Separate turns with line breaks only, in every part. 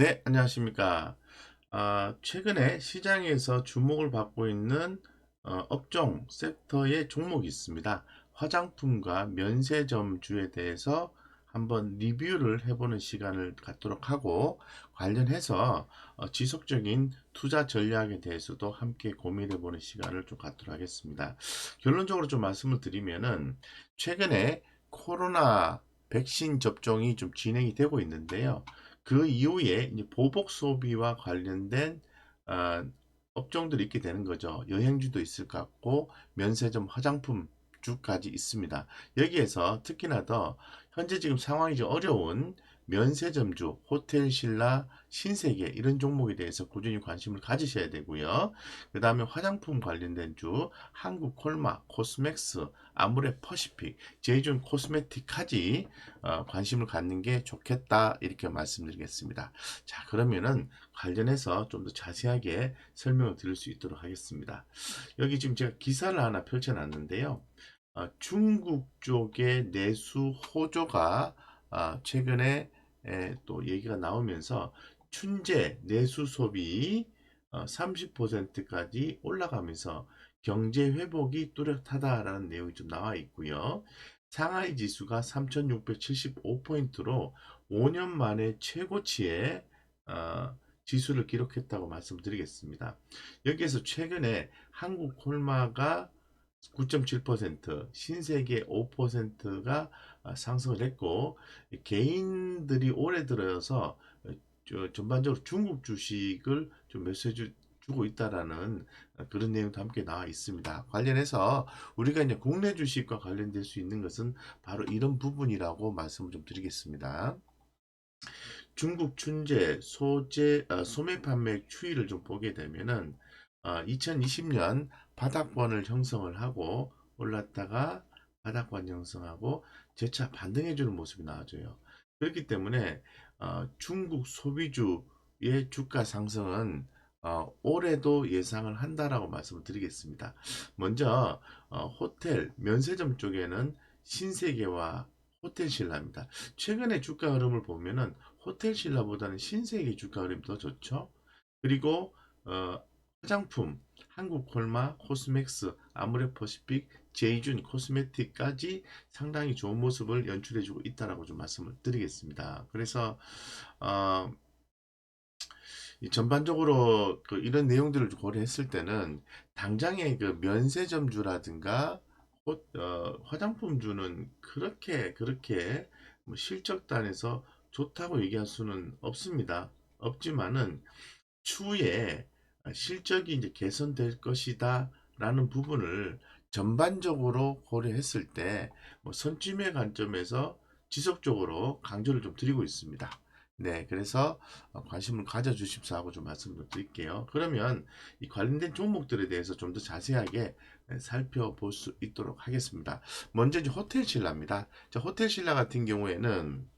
네, 안녕하십니까. 최근에 시장에서 주목을 받고 있는 업종, 섹터의 종목이 있습니다. 화장품과 면세점주에 대해서 한번 리뷰를 해보는 시간을 갖도록 하고, 관련해서 지속적인 투자 전략에 대해서도 함께 고민해보는 시간을 좀 갖도록 하겠습니다. 결론적으로 좀 말씀을 드리면은, 최근에 코로나 백신 접종이 좀 진행이 되고 있는데요. 그 이후에 이제 보복 소비와 관련된 어, 업종들이 있게 되는 거죠. 여행주도 있을 것 같고 면세점, 화장품주까지 있습니다. 여기에서 특히나 더 현재 지금 상황이 좀 어려운 면세점주, 호텔 신라, 신세계 이런 종목에 대해서 꾸준히 관심을 가지셔야 되고요. 그 다음에 화장품 관련된 주, 한국 콜마, 코스맥스, 아무레 퍼시픽, 제이준 코스메틱까지 관심을 갖는 게 좋겠다 이렇게 말씀드리겠습니다. 자, 그러면은 관련해서 좀 더 자세하게 설명을 드릴 수 있도록 하겠습니다. 여기 지금 제가 기사를 하나 펼쳐놨는데요. 중국 쪽의 내수 호조가 최근에 또 얘기가 나오면서 춘제 내수 소비 30%까지 올라가면서 경제 회복이 뚜렷하다라는 내용이 좀 나와 있고요. 상하이 지수가 3675포인트로 5년 만에 최고치의 지수를 기록했다고 말씀드리겠습니다. 여기에서 최근에 한국 콜마가 9.7%, 신세계 5%가 상승을 했고, 개인들이 올해 들어서 전반적으로 중국 주식을 좀 매수해 주고 있다라는 그런 내용도 함께 나와 있습니다. 관련해서 우리가 이제 국내 주식과 관련될 수 있는 것은 바로 이런 부분이라고 말씀을 좀 드리겠습니다. 중국 춘제 소매 판매 추이를 좀 보게 되면은 2020년 바닥권을 형성을 하고 올랐다가 바닥권 형성하고 재차 반등해주는 모습이 나와줘요. 그렇기 때문에 중국 소비주의 주가 상승은 올해도 예상을 한다라고 말씀을 드리겠습니다. 먼저 호텔 면세점 쪽에는 신세계와 호텔신라입니다. 최근에 주가 흐름을 보면은 호텔신라보다는 신세계 주가 흐름이 더 좋죠. 그리고 화장품, 한국콜마, 코스맥스, 아모레퍼시픽, 제이준, 코스메틱까지 상당히 좋은 모습을 연출해주고 있다라고 좀 말씀을 드리겠습니다. 그래서 어, 이 전반적으로 이런 내용들을 고려했을 때는 당장의 그 면세점주라든가 화장품주는 그렇게 뭐 실적단에서 좋다고 얘기할 수는 없습니다. 없지만은 추후에 실적이 이제 개선될 것이다 라는 부분을 전반적으로 고려했을 때뭐 선침의 관점에서 지속적으로 강조를 좀 드리고 있습니다. 네, 그래서 관심을 가져주십사 하고 좀 말씀을 드릴게요. 그러면 이 관련된 종목들에 대해서 좀 더 자세하게 살펴볼 수 있도록 하겠습니다. 먼저 이제 호텔 신라입니다. 자, 호텔 신라 같은 경우에는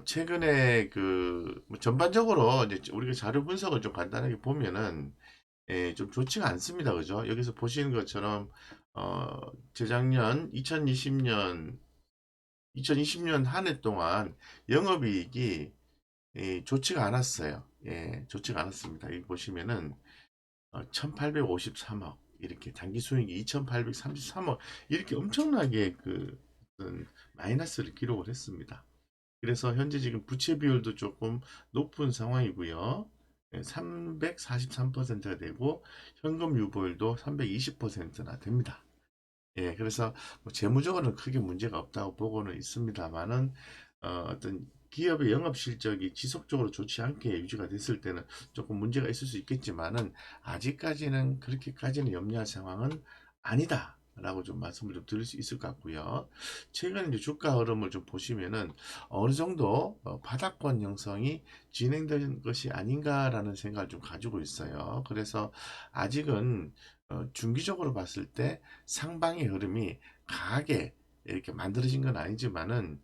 최근에 뭐 전반적으로 이제 우리가 자료 분석을 좀 간단하게 보면은 좀 좋지가 않습니다. 그죠? 여기서 보시는 것처럼 재작년 2020년 한 해 동안 영업이익이 좋지가 않았어요. 예, 좋지가 않았습니다. 여기 보시면은 1853억 이렇게 단기 수익이 2833억 이렇게 엄청나게 어떤 마이너스를 기록을 했습니다. 그래서 현재 지금 부채 비율도 조금 높은 상황이고요. 343%가 되고 현금 유보율도 320%나 됩니다. 예, 그래서 뭐 재무적으로는 크게 문제가 없다고 보고는 있습니다만은 어떤 기업의 영업 실적이 지속적으로 좋지 않게 유지가 됐을 때는 조금 문제가 있을 수 있겠지만은 아직까지는 그렇게까지는 염려할 상황은 아니다. 라고 좀 말씀을 좀 드릴 수 있을 것 같고요. 최근 이제 주가 흐름을 좀 보시면은 어느 정도 바닥권 형성이 진행된 것이 아닌가라는 생각을 좀 가지고 있어요. 그래서 아직은 중기적으로 봤을 때 상방의 흐름이 강하게 이렇게 만들어진 건 아니지만은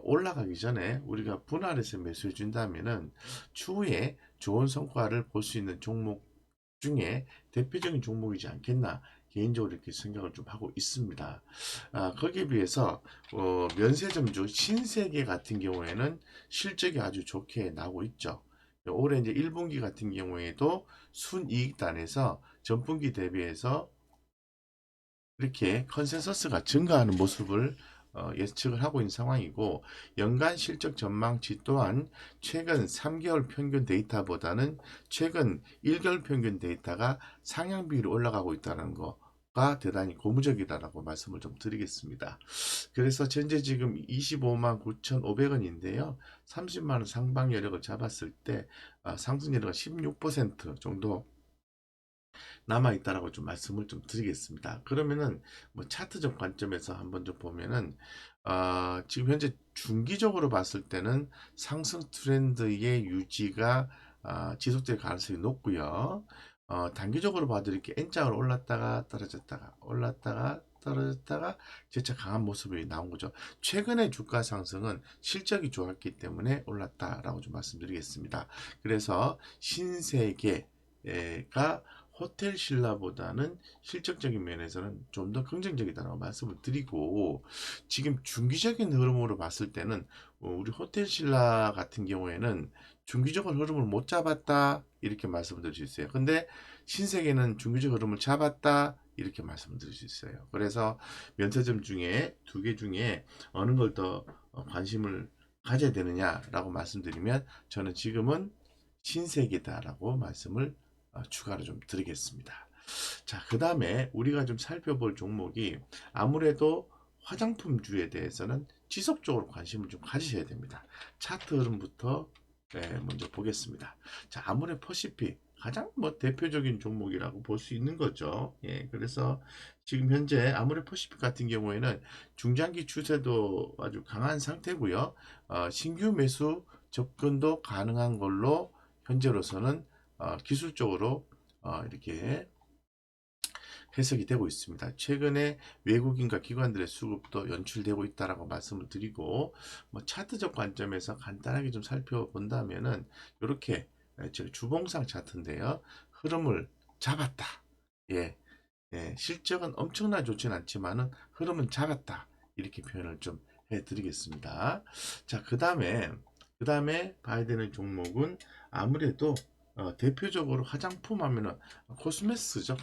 올라가기 전에 우리가 분할해서 매수해 준다면은 추후에 좋은 성과를 볼 수 있는 종목 중에 대표적인 종목이지 않겠나 개인적으로 이렇게 생각을 좀 하고 있습니다. 거기에 비해서 면세점주 신세계 같은 경우에는 실적이 아주 좋게 나오고 있죠. 올해 이제 1분기 같은 경우에도 순이익단에서 전분기 대비해서 이렇게 컨센서스가 증가하는 모습을 예측을 하고 있는 상황이고, 연간 실적 전망치 또한 최근 3개월 평균 데이터보다는 최근 1개월 평균 데이터가 상향 비율이 올라가고 있다는 거가 대단히 고무적이다라고 말씀을 좀 드리겠습니다. 그래서 현재 지금 25만 9,500원인데요. 30만 원 상방 여력을 잡았을 때 상승 여력은 16% 정도 남아있다라고 좀 말씀을 좀 드리겠습니다. 그러면은 뭐 차트적 관점에서 한번 좀 보면은 지금 현재 중기적으로 봤을 때는 상승 트렌드의 유지가 지속될 가능성이 높고요. 단기적으로 봐도 이렇게 N자로 올랐다가 떨어졌다가 올랐다가 떨어졌다가 재차 강한 모습이 나온 거죠. 최근에 주가 상승은 실적이 좋았기 때문에 올랐다라고 좀 말씀드리겠습니다. 그래서 신세계가 호텔 신라보다는 실적적인 면에서는 좀 더 긍정적이다라고 말씀을 드리고, 지금 중기적인 흐름으로 봤을 때는 우리 호텔 신라 같은 경우에는 중기적인 흐름을 못 잡았다 이렇게 말씀을 드릴 수 있어요. 근데 신세계는 중기적 흐름을 잡았다 이렇게 말씀을 드릴 수 있어요. 그래서 면세점 중에 두 개 중에 어느 걸 더 관심을 가져야 되느냐라고 말씀드리면, 저는 지금은 신세계다라고 말씀을 추가로 좀 드리겠습니다. 자, 그 다음에 우리가 좀 살펴볼 종목이, 아무래도 화장품주에 대해서는 지속적으로 관심을 좀 가지셔야 됩니다. 차트 흐름부터 먼저 보겠습니다. 자, 아무래 퍼시픽 가장 뭐 대표적인 종목이라고 볼 수 있는 거죠. 예, 그래서 지금 현재 아무래 퍼시픽 같은 경우에는 중장기 추세도 아주 강한 상태고요. 신규 매수 접근도 가능한 걸로 현재로서는 기술적으로 이렇게 해석이 되고 있습니다. 최근에 외국인과 기관들의 수급도 연출되고 있다라고 말씀을 드리고, 뭐 차트적 관점에서 간단하게 좀 살펴본다면은 이렇게 제가 주봉상 차트인데요. 흐름을 잡았다. 예, 실적은 엄청나게 좋진 않지만은 흐름은 잡았다. 이렇게 표현을 좀 해드리겠습니다. 자, 그 다음에 봐야 되는 종목은 아무래도 대표적으로 화장품 하면은 코스맥스죠.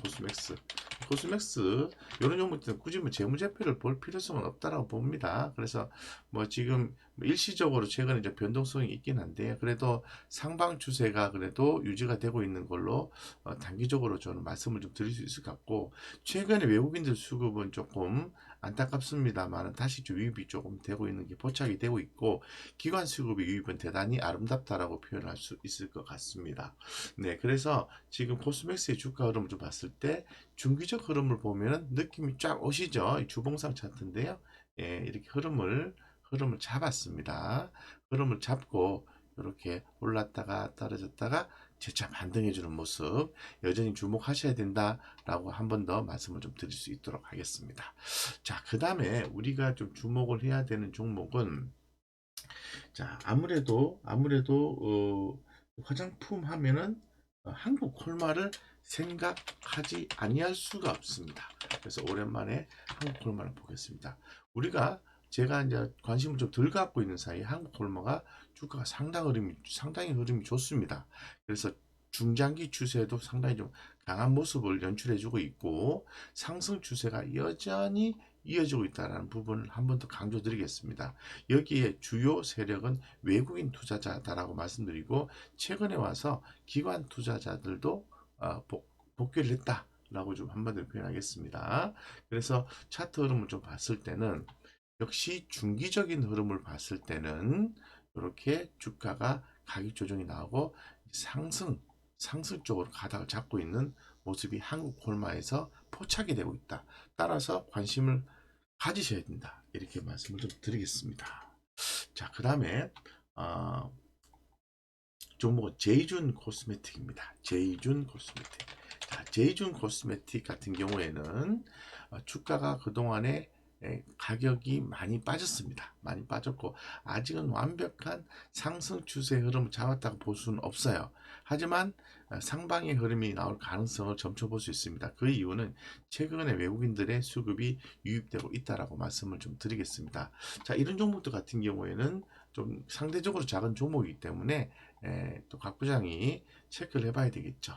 코스맥스 이런 종목들은 굳이 뭐 재무제표를 볼 필요성은 없다라고 봅니다. 그래서 뭐 지금 일시적으로 최근에 이제 변동성이 있긴 한데, 그래도 상방 추세가 그래도 유지가 되고 있는 걸로 단기적으로 저는 말씀을 좀 드릴 수 있을 것 같고, 최근에 외국인들 수급은 조금 안타깝습니다만 다시 좀 유입이 조금 되고 있는 게 포착이 되고 있고, 기관 수급의 유입은 대단히 아름답다라고 표현할 수 있을 것 같습니다. 네, 그래서 지금 코스맥스의 주가 흐름을 좀 봤을 때 중기적 흐름을 보면 느낌이 쫙 오시죠? 이 주봉상 차트인데요. 예, 이렇게 흐름을 잡았습니다. 흐름을 잡고 이렇게 올랐다가 떨어졌다가 재차 반등해주는 모습 여전히 주목하셔야 된다라고 한 번 더 말씀을 좀 드릴 수 있도록 하겠습니다. 자, 그 다음에 우리가 좀 주목을 해야 되는 종목은, 자, 아무래도 화장품 하면은 한국 콜마를 생각하지 아니할 수가 없습니다. 그래서 오랜만에 한국 콜마를 보겠습니다. 제가 이제 관심을 좀 덜 갖고 있는 사이에 한국 콜마가 주가가 상당히 흐름이 좋습니다. 그래서 중장기 추세도 상당히 좀 강한 모습을 연출해주고 있고, 상승 추세가 여전히 이어지고 있다는 부분을 한 번 더 강조드리겠습니다. 여기에 주요 세력은 외국인 투자자다라고 말씀드리고, 최근에 와서 기관 투자자들도 복귀를 했다라고 좀 한마디로 표현하겠습니다. 그래서 차트 흐름을 좀 봤을 때는, 역시 중기적인 흐름을 봤을 때는 이렇게 주가가 가격 조정이 나오고 상승 쪽으로 가닥을 잡고 있는 모습이 한국 콜마에서 포착이 되고 있다. 따라서 관심을 가지셔야 된다. 이렇게 말씀을 좀 드리겠습니다. 자, 그 다음에 종목은 제이준 코스메틱입니다. 제이준 코스메틱. 자, 제이준 코스메틱 같은 경우에는 주가가 그동안에 가격이 많이 빠졌습니다. 많이 빠졌고 아직은 완벽한 상승 추세 흐름을 잡았다고 볼 수는 없어요. 하지만 상방의 흐름이 나올 가능성을 점쳐볼 수 있습니다. 그 이유는 최근에 외국인들의 수급이 유입되고 있다라고 말씀을 좀 드리겠습니다. 자, 이런 종목들 같은 경우에는 좀 상대적으로 작은 종목이기 때문에 또 각 부장이 체크를 해봐야 되겠죠.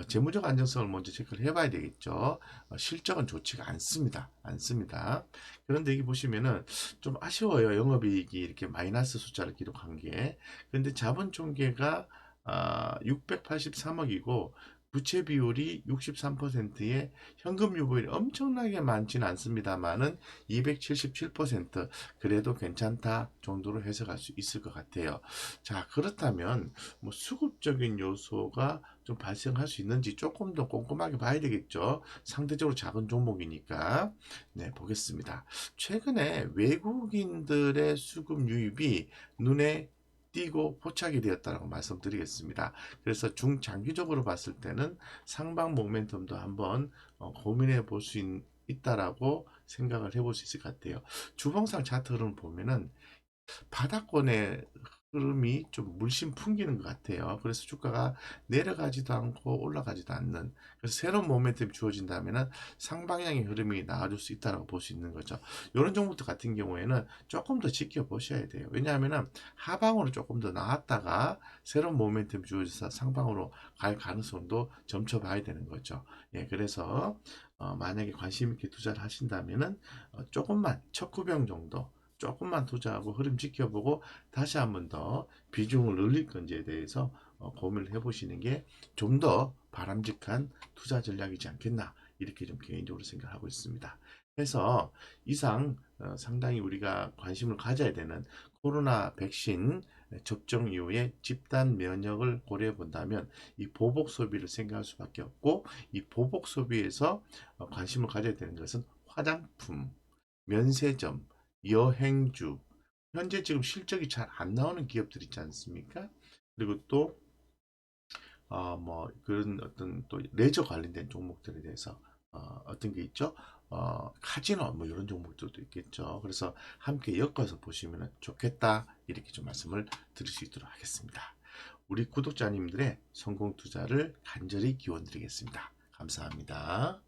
재무적 안정성을 먼저 체크를 해봐야 되겠죠. 실적은 좋지가 않습니다. 않습니다. 그런데 여기 보시면은 좀 아쉬워요. 영업이익이 이렇게 마이너스 숫자를 기록한 게. 근데 자본 총계가 683억이고 부채 비율이 63%에 현금 유보율이 엄청나게 많지는 않습니다만은 277% 그래도 괜찮다 정도로 해석할 수 있을 것 같아요. 자, 그렇다면 뭐 수급적인 요소가 좀 발생할 수 있는지 조금 더 꼼꼼하게 봐야 되겠죠. 상대적으로 작은 종목이니까. 네, 보겠습니다. 최근에 외국인들의 수급 유입이 눈에 띄고 포착이 되었다고 말씀드리겠습니다. 그래서 중장기적으로 봤을 때는 상방 모멘텀도 한번 고민해 볼 수 있다라고 생각을 해볼 수 있을 것 같아요. 주봉상 차트 흐름을 보면은 바닥권의 흐름이 좀 물씬 풍기는 것 같아요. 그래서 주가가 내려가지도 않고 올라가지도 않는, 그래서 새로운 모멘텀이 주어진다면 상방향의 흐름이 나와줄 수 있다고 볼 수 있는 거죠. 이런 종목들 같은 경우에는 조금 더 지켜보셔야 돼요. 왜냐하면 하방으로 조금 더 나왔다가 새로운 모멘텀이 주어져서 상방으로 갈 가능성도 점쳐봐야 되는 거죠. 예, 그래서 만약에 관심 있게 투자를 하신다면은 조금만 첫 구병 정도 조금만 투자하고 흐름 지켜보고 다시 한번 더 비중을 늘릴 건지에 대해서 고민을 해보시는 게 좀 더 바람직한 투자 전략이지 않겠나 이렇게 좀 개인적으로 생각하고 있습니다. 그래서 이상 상당히 우리가 관심을 가져야 되는 코로나 백신 접종 이후에 집단 면역을 고려해 본다면 이 보복 소비를 생각할 수밖에 없고 이 보복 소비에서 관심을 가져야 되는 것은 화장품, 면세점, 여행주, 현재 지금 실적이 잘 안 나오는 기업들 있지 않습니까? 그리고 또, 뭐, 그런 어떤 또 레저 관련된 종목들에 대해서, 어떤 게 있죠? 카지노, 뭐 이런 종목들도 있겠죠. 그래서 함께 엮어서 보시면 좋겠다. 이렇게 좀 말씀을 드릴 수 있도록 하겠습니다. 우리 구독자님들의 성공 투자를 간절히 기원 드리겠습니다. 감사합니다.